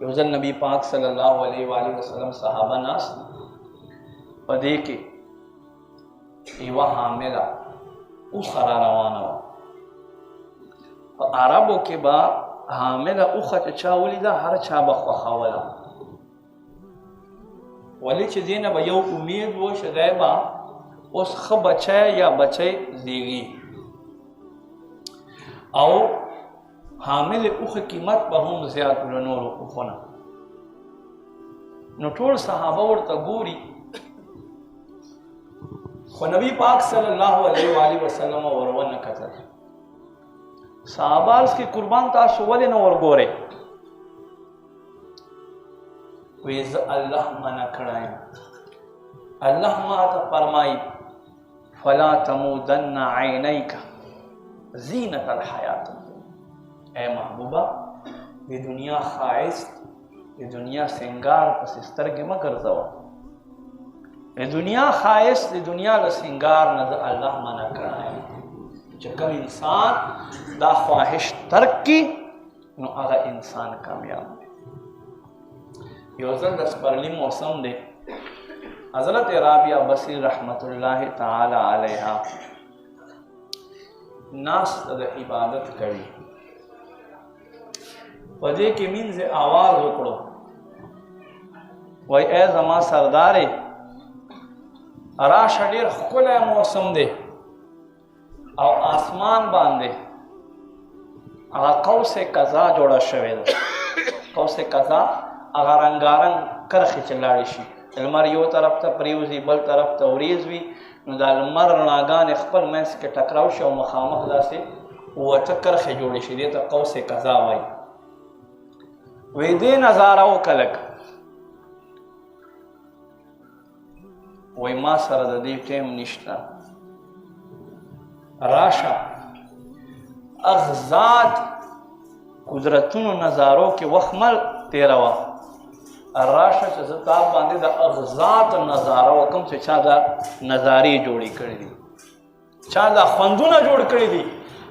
یو ځل نبی پاک صلی الله علیه و آله وسلم صحابه ناست په دې کې یوه حامله اوښه را روانه وه. په عربو کې به حامله اوښه چې چا ولیده هر چا به خوښوله، ولې چې دې نه به یو امید و چې دی به اوس ښه بچی یا بچی زیږي، او حامل اوښه قیمت به هم زیات و له نورو اوښو نه. نو ټول صحابه ورته ګوري، خو نبی پاک صلی الله علیه و آله وسلم ور ونه کتل. صحابه عرض کې قربان تاسو ولې نه ورګورئ؟ وی زه الله منع کړی یم. الله ما ته فرمایي فلا تمودن عینیک زینت الحیات. اے محبوبہ د دنیا ښایست د دنیا سنگار پسې سترګې مه ګرځوه. د دنیا ښایست د دنیا له سنگار نه د الله منع کړی یم. چې کوم انسان دا خواهش ترک کړي نو هغه انسان کامیاب دی. یو ځل د سپرلي موسم دی، حضرت رابعه بصری رحمت الله تعالی علیها ناسته د عبادت کوي. په دې کې مینځه آواز وکړو، وای ای زما سردارې راشه، ډېر ښکلی موسم دی او آسمان باندې هغه قوس قزا جوړه شوې ده. قوس قزا هغه رنګارنګ کرښې چې لاړې شي، لمر یو طرف ته پریوځي بل طرف ته وریځ وي، نو دا لمر رڼاګانې خپل منځ کې ټکراو شي او مخامخ داسې اوته کرښې جوړې شي، دې ته قوس قزا وایي. وی دې نظاره وکړه لږ، وی ما سره د دې ټیم نشته، راشه اغزاد قدرتونو نظارو کې وخت مل تېروه، راشه چې زه تا باندې د اغزاد نظاره وکړم چې چا دا نظارې جوړې کړي دي، چا دا خوندونه جوړ کړي دي،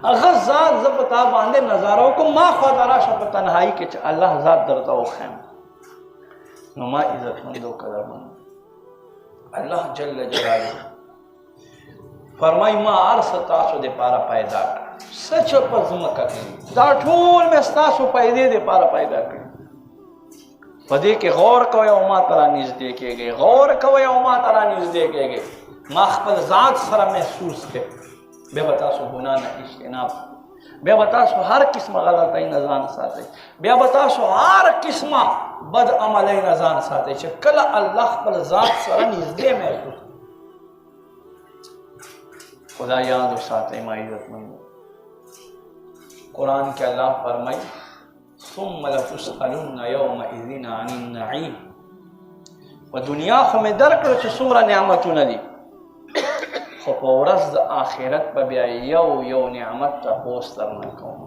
هغه ذات زه په تا باندې نظاره وکړم، ما خواته راشه په تنهایي کې چې الله ذات درته وښیم. نو ما عزتمند او قدرمند الله جل جلاله فرمایي ما هر څه تاسو دپاره پیدا کړه، څه چې په ځمکه کې دا ټول مې ستاسو پیدې دپاره پیدا کړي. په دې کې غور کوئ او ما ته رانږدې کېږئ، غور کوئ او ما ته رانږدې کېږئ، ما خپل ذات سره محسوس کړئ، بیا به تاسو ګناه نه اجتناب، بیا به تاسو هر قسمه غلطۍ نه ځان ساتئ، بیا به تاسو هر قسمه بد عملۍ نه ځان ساتئ چې کله الله خپل ذات سره نږدې محسوس. خدا یاد وساتئ ما عزتمندو. قرآن کې الله فرمایي ثم لتسألن یومئذ عن النعیم. په دنیا خو مې درکړه چې څومره نعمتونه دي، خو په ورځ د آخرت به بیا یو یو نعمت تپوس درنه کوم.